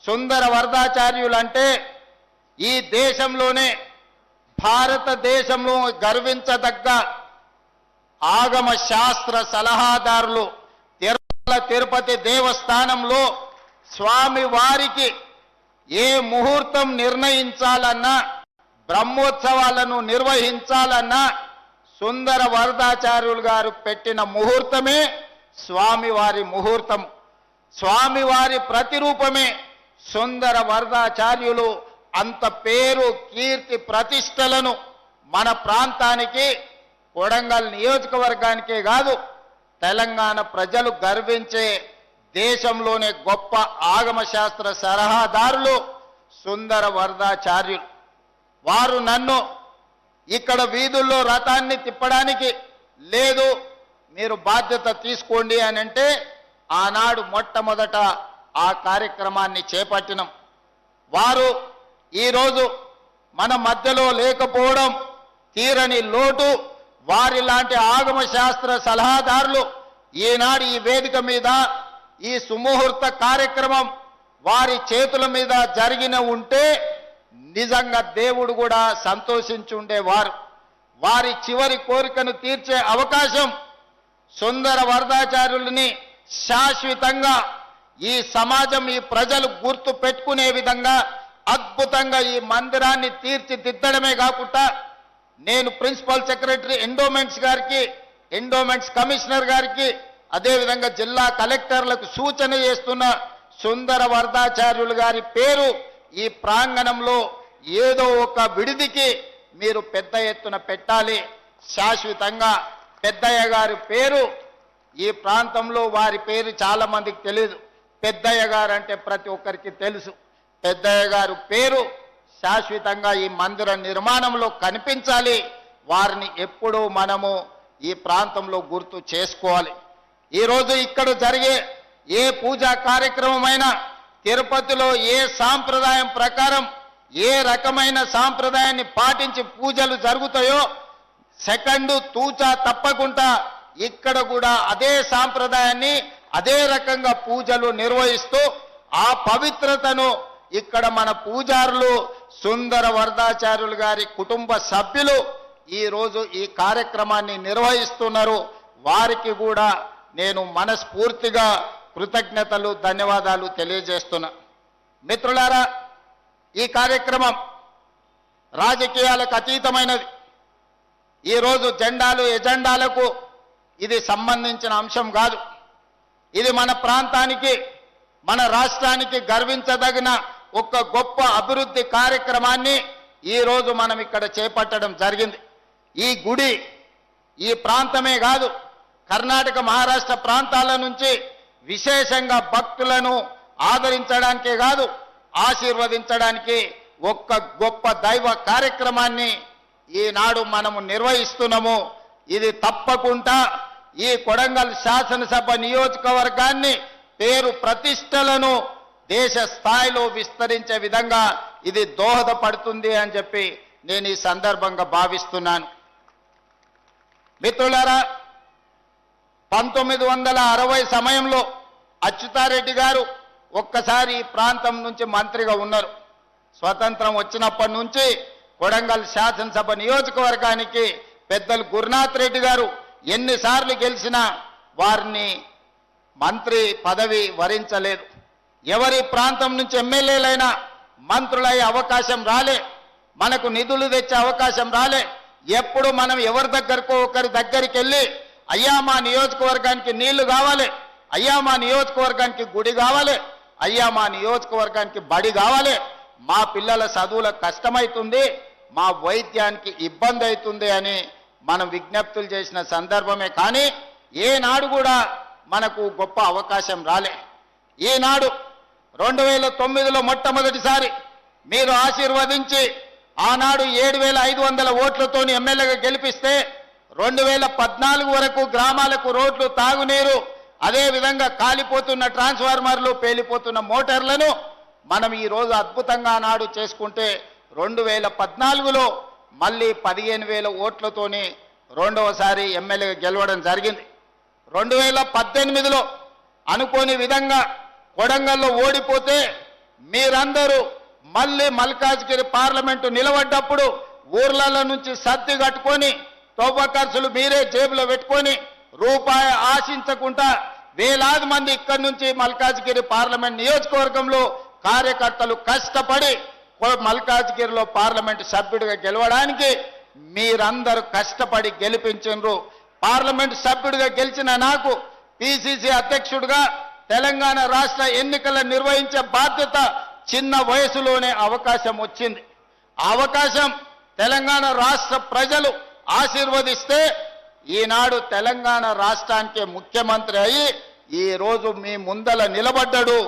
సుందర వరదాచార్యులు అంటే ఈ దేశంలోనే భారతదేశంలో గర్వించదగ్గ ఆగమ శాస్త్ర సలహాదారులు. తిరుపతి దేవస్థానంలో స్వామి వారికి ఏ ముహూర్తం నిర్ణయించాలన్నా, బ్రహ్మోత్సవాలను నిర్వహించాలన్నా సుందర వరదాచార్యులు గారు పెట్టిన ముహూర్తమే స్వామివారి ముహూర్తం. స్వామివారి ప్రతిరూపమే సుందర వరదాచార్యులు. అంత పేరు, కీర్తి, ప్రతిష్టలను మన ప్రాంతానికి, కొడంగల్ నియోజకవర్గానికే కాదు తెలంగాణ ప్రజలు గర్వించే దేశంలోనే గొప్ప ఆగమశాస్త్ర సలహాదారులు సుందర వరదాచార్యులు. వారు నన్ను ఇక్కడ వీధుల్లో రథాన్ని తిప్పడానికి లేదు, మీరు బాధ్యత తీసుకోండి అని అంటే ఆనాడు మొట్టమొదట ఆ కార్యక్రమాన్ని చేపట్టినాం. వారు ఈరోజు మన మధ్యలో లేకపోవడం తీరని లోటు. వారి లాంటి ఆగమ శాస్త్ర సలహాదారులు ఈనాడు ఈ వేదిక మీద ఈ సుముహూర్త కార్యక్రమం వారి చేతుల మీద జరిగిన ఉంటే నిజంగా దేవుడు కూడా సంతోషించుండేవారు. వారి చివరి కోరికను తీర్చే అవకాశం సుందర వరదాచార్యులని శాశ్వతంగా ఈ సమాజం, ఈ ప్రజలు గుర్తు పెట్టుకునే విధంగా అద్భుతంగా ఈ మందిరాన్ని తీర్చిదిద్దడమే కాకుండా నేను ప్రిన్సిపల్ సెక్రటరీ ఎండోమెంట్స్ గారికి, ఎండోమెంట్స్ కమిషనర్ గారికి, అదేవిధంగా జిల్లా కలెక్టర్లకు సూచన చేస్తున్న సుందర వరదాచార్యులు గారి పేరు ఈ ప్రాంగణంలో ఏదో ఒక విడిదికి మీరు పెద్ద ఎత్తున పెట్టాలి. శాశ్వతంగా పెద్దయ్య గారి పేరు ఈ ప్రాంతంలో, వారి పేరు చాలా మందికి తెలియదు. పెద్దయ్య గారు అంటే ప్రతి ఒక్కరికి తెలుసు. పెద్దయ్య గారు పేరు శాశ్వతంగా ఈ మందిర నిర్మాణంలో కనిపించాలి. వారిని ఎప్పుడూ మనము ఈ ప్రాంతంలో గుర్తు చేసుకోవాలి. ఈరోజు ఇక్కడ జరిగే ఏ పూజా కార్యక్రమమైనా, తిరుపతిలో ఏ సాంప్రదాయం ప్రకారం ఏ రకమైన సాంప్రదాయాన్ని పాటించి పూజలు జరుగుతాయో సెకండు తూచా తప్పకుండా ఇక్కడ కూడా అదే సాంప్రదాయాన్ని, అదే రకంగా పూజలు నిర్వహిస్తూ ఆ పవిత్రతను ఇక్కడ మన పూజారులు సుందర వరదాచార్యులు గారి కుటుంబ సభ్యులు ఈరోజు ఈ కార్యక్రమాన్ని నిర్వహిస్తున్నారు. వారికి కూడా నేను మనస్ఫూర్తిగా కృతజ్ఞతలు, ధన్యవాదాలు తెలియజేస్తున్నా. మిత్రులారా, ఈ కార్యక్రమం రాజకీయాలకు అతీతమైనది. ఈరోజు జెండాలు, ఎజెండాలకు ఇది సంబంధించిన అంశం కాదు. ఇది మన ప్రాంతానికి, మన రాష్ట్రానికి గర్వించదగిన ఒక గొప్ప అభివృద్ధి కార్యక్రమాన్ని ఈరోజు మనం ఇక్కడ చేపట్టడం జరిగింది. ఈ గుడి ఈ ప్రాంతమే కాదు, కర్ణాటక, మహారాష్ట్ర ప్రాంతాల నుంచి విశేషంగా భక్తులను ఆదరించడానికే కాదు, ఆశీర్వదించడానికి ఒక్క గొప్ప దైవ కార్యక్రమాన్ని ఈనాడు మనము నిర్వహిస్తున్నాము. ఇది తప్పకుండా ఈ కొడంగల్ శాసనసభ నియోజకవర్గాన్ని, పేరు ప్రతిష్టలను దేశ స్థాయిలో విస్తరించే విధంగా ఇది దోహదపడుతుంది అని చెప్పి నేను ఈ సందర్భంగా భావిస్తున్నాను. మిత్రులారా, 1960 సమయంలో అచ్యుతారెడ్డి గారు ఒక్కసారి ఈ ప్రాంతం నుంచి మంత్రిగా ఉన్నారు. స్వతంత్రం వచ్చినప్పటి నుంచి కొడంగల్ శాసనసభ నియోజకవర్గానికి పెద్దలు గురునాథ్ రెడ్డి గారు ఎన్నిసార్లు గెలిచినా వారిని మంత్రి పదవి వరించలేదు. ఎవరి ప్రాంతం నుంచి ఎమ్మెల్యేలైనా మంత్రులయ్యే అవకాశం రాలే, మనకు నిధులు తెచ్చే అవకాశం రాలే. ఎప్పుడు మనం ఎవరి దగ్గరకో ఒకరి దగ్గరికి వెళ్ళి, అయ్యా మా నియోజకవర్గానికి నీళ్లు కావాలి, అయ్యా మా నియోజకవర్గానికి గుడి కావాలి, అయ్యా మా నియోజకవర్గానికి బడి కావాలి, మా పిల్లల చదువులకు కష్టమవుతుంది, మా వైద్యానికి ఇబ్బంది అవుతుంది అని మనం విజ్ఞప్తులు చేసిన సందర్భమే. కానీ ఏనాడు కూడా మనకు గొప్ప అవకాశం రాలే. ఈనాడు 2009లో మొట్టమొదటిసారి మీరు ఆశీర్వదించి ఆనాడు 7,500 ఓట్లతోని ఎమ్మెల్యేగా గెలిపిస్తే 2014 వరకు గ్రామాలకు రోడ్లు, తాగునీరు, అదేవిధంగా కాలిపోతున్న ట్రాన్స్ఫార్మర్లు, పేలిపోతున్న మోటార్లను మనం ఈరోజు అద్భుతంగా నాడు చేసుకుంటే 2014లో మళ్ళీ 15,000 ఓట్లతోని రెండవసారి ఎమ్మెల్యేగా గెలవడం జరిగింది. 2018లో అనుకోని విధంగా కొడంగల్లో ఓడిపోతే మీరందరూ మళ్ళీ మల్కాజ్గిరి పార్లమెంటు నిలబడ్డప్పుడు ఊర్లలో నుంచి సర్ది కట్టుకొని తోబ ఖర్చులు మీరే జేబులో పెట్టుకొని రూపాయి ఆశించకుండా వేలాది మంది ఇక్కడి నుంచి మల్కాజ్గిరి పార్లమెంట్ నియోజకవర్గంలో కార్యకర్తలు కష్టపడి మల్కాజ్గిరిలో పార్లమెంట్ సభ్యుడిగా గెలవడానికి మీరందరూ కష్టపడి గెలిపించారు. పార్లమెంట్ సభ్యుడిగా గెలిచిన నాకు పిసిసి అధ్యక్షుడిగా తెలంగాణ రాష్ట్ర ఎన్నికలు నిర్వహించే బాధ్యత చిన్న వయసులోనే అవకాశం వచ్చింది. ఆ అవకాశం తెలంగాణ రాష్ట్ర ప్రజలు ఆశీర్వదిస్తే ఈనాడు తెలంగాణ రాష్ట్రానికి ముఖ్యమంత్రి అయి ఈ రోజు మీ ముందల నిలబడ్డాడు.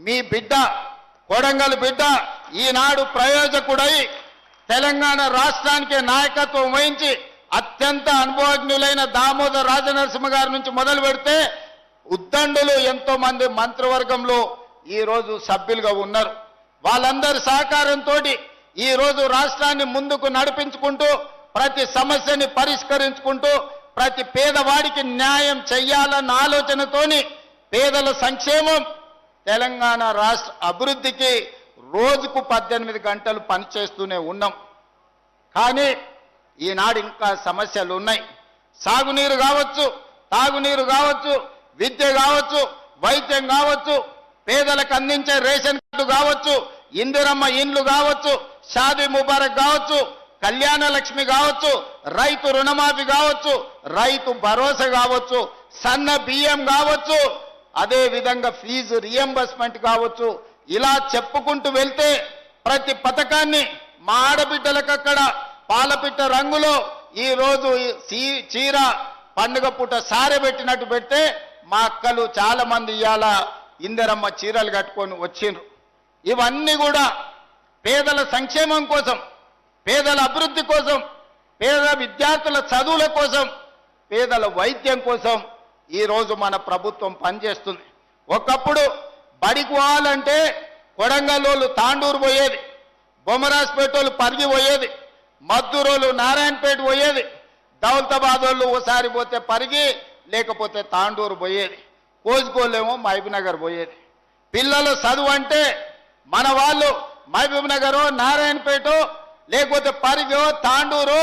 మీ బిడ్డ కొడంగల్ బిడ్డ ఈనాడు ప్రయోజకుడై తెలంగాణ రాష్ట్రానికి నాయకత్వం వహించి అత్యంత అనుభవజ్ఞులైన దామోదర్ రాజనరసింహ గారి నుంచి మొదలు పెడితే ఉద్దండులు ఎంతో మంది మంత్రివర్గంలో ఈ రోజు సభ్యులుగా ఉన్నారు. వాళ్ళందరి సహకారంతో ఈ రోజు రాష్ట్రాన్ని ముందుకు నడిపించుకుంటూ ప్రతి సమస్యని పరిష్కరించుకుంటూ ప్రతి పేదవాడికి న్యాయం చెయ్యాలన్న ఆలోచనతోని పేదల సంక్షేమం తెలంగాణ రాష్ట్ర అభివృద్ధికి రోజుకు 18 గంటలు పనిచేస్తూనే ఉన్నాం. కానీ ఈనాడు ఇంకా సమస్యలు ఉన్నాయి. సాగునీరు కావచ్చు, తాగునీరు కావచ్చు, విద్య కావచ్చు, వైద్యం కావచ్చు, పేదలకు అందించే రేషన్ కార్డు కావచ్చు, ఇందిరమ్మ ఇండ్లు కావచ్చు, షాదీ ముబారక్ కావచ్చు, కళ్యాణ లక్ష్మి కావచ్చు, రైతు రుణమాఫీ కావచ్చు, రైతు భరోసా కావచ్చు, సన్న బియ్యం కావచ్చు, అదే విధంగా ఫీజు రియంబర్స్మెంట్ కావచ్చు. ఇలా చెప్పుకుంటూ వెళ్తే ప్రతి పథకాన్ని మా ఆడబిడ్డలకు అక్కడ పాలపిట్ట రంగులో ఈ రోజు చీర పండుగ పూట సారెబెట్టినట్టు పెడితే మా అక్కలు చాలా మంది ఇవాళ ఇందిరమ్మ చీరలు కట్టుకొని వచ్చిండ్రు. ఇవన్నీ కూడా పేదల సంక్షేమం కోసం, పేదల అభివృద్ధి కోసం, పేద విద్యార్థుల చదువుల కోసం, పేదల వైద్యం కోసం ఈరోజు మన ప్రభుత్వం పనిచేస్తుంది. ఒకప్పుడు బడికి పోవాలంటే కొడంగల్లోళ్ళు తాండూరు పోయేది, బొమ్మరాజ్పేటోళ్ళు పరిగి పోయేది, మద్దూరోళ్ళు నారాయణపేట పోయేది, దౌలతాబాద్ వాళ్ళు ఓసారి పోతే పరిగి లేకపోతే తాండూరు పోయేది, కోసుకోలేమో మహబూబ్నగర్ పోయేది. పిల్లల చదువు అంటే మన వాళ్ళు మహబూబ్నగరో నారాయణపేటో లేకపోతే పరిగో తాండూరు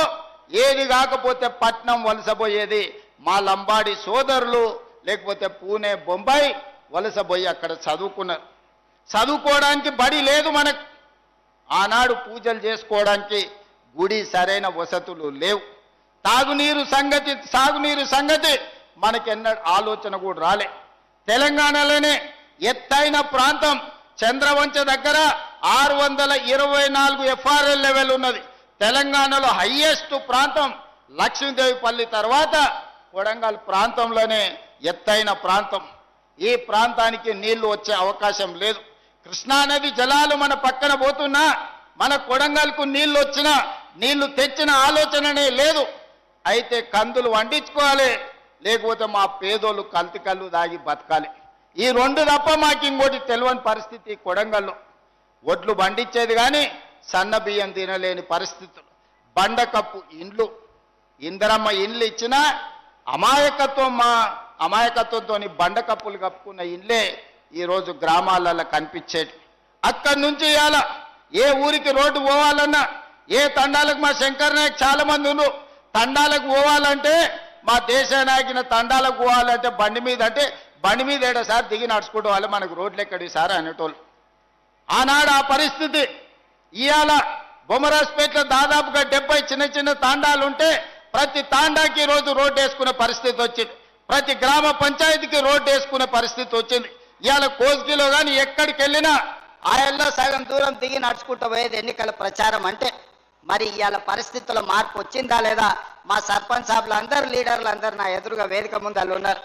ఏది కాకపోతే పట్నం వలసపోయేది. మా లంబాడి సోదరులు లేకపోతే పూణే బొంబాయి వలసపోయి అక్కడ చదువుకున్నారు. చదువుకోవడానికి బడి లేదు మనకు. ఆనాడు పూజలు చేసుకోవడానికి గుడి సరైన వసతులు లేవు. సాగునీరు సంగతి మనకెన్నడ ఆలోచన కూడా రాలే. తెలంగాణలోనే ఎత్తైన ప్రాంతం చంద్రవంచ దగ్గర 624 FRL లెవెల్ ఉన్నది. తెలంగాణలో హైయెస్ట్ ప్రాంతం లక్ష్మీదేవిపల్లి తర్వాత కొడంగల్ ప్రాంతంలోనే ఎత్తైన ప్రాంతం. ఈ ప్రాంతానికి నీళ్లు వచ్చే అవకాశం లేదు. కృష్ణానది జలాలు మన పక్కన పోతున్నా మన కొడంగల్కు నీళ్లు వచ్చినా నీళ్లు తెచ్చిన ఆలోచననే లేదు. అయితే కందులు వండించుకోవాలి, లేకపోతే మా పేదోళ్ళు కల్తీ కళ్ళు దాగి బతకాలి. ఈ రెండు తప్ప మాకు ఇంకోటి తెలియని పరిస్థితి. కొడంగల్లో ఒడ్లు పండించేది కానీ సన్న బియ్యం తినలేని పరిస్థితులు. బండకప్పు ఇండ్లు, ఇందిరమ్మ ఇండ్లు ఇచ్చినా అమాయకత్వంతో బండకప్పులు కప్పుకున్న ఇండ్లే ఈరోజు గ్రామాలలో కనిపించేది. అక్కడి నుంచి ఇవాళ ఏ ఊరికి రోడ్డు పోవాలన్నా, ఏ తండాలకు మా శంకర్ నాయక్ చాలా మంది ఉన్నారు. తండాలకు పోవాలంటే మా దేశ నాయకున తండాలకు పోవాలంటే బండి మీద, అంటే బండి మీద ఏడో సార్ దిగి నడుచుకోవడం వల్ల మనకు రోడ్లు ఎక్కడి సార్ అనేటోళ్ళు. ఆనాడు ఆ పరిస్థితి. ఇవాళ బొమ్మరాజ్పేటలో దాదాపుగా 70 చిన్న చిన్న తాండాలు ఉంటే ప్రతి తాండాకి రోజు రోడ్డు వేసుకునే పరిస్థితి వచ్చింది. ప్రతి గ్రామ పంచాయతీకి రోడ్డు వేసుకునే పరిస్థితి వచ్చింది. ఇవాళ కోస్గిలో కానీ ఎక్కడికి వెళ్ళినా ఆయల్లో సగం దూరం దిగి నడుచుకుంటూ పోయేది ఎన్నికల ప్రచారం అంటే. మరి ఇవాళ పరిస్థితుల్లో మార్పు వచ్చిందా లేదా? మా సర్పంచ్ సాబులు అందరూ లీడర్లు అందరూ నా ఎదురుగా వేదిక ముందు ఉన్నారు.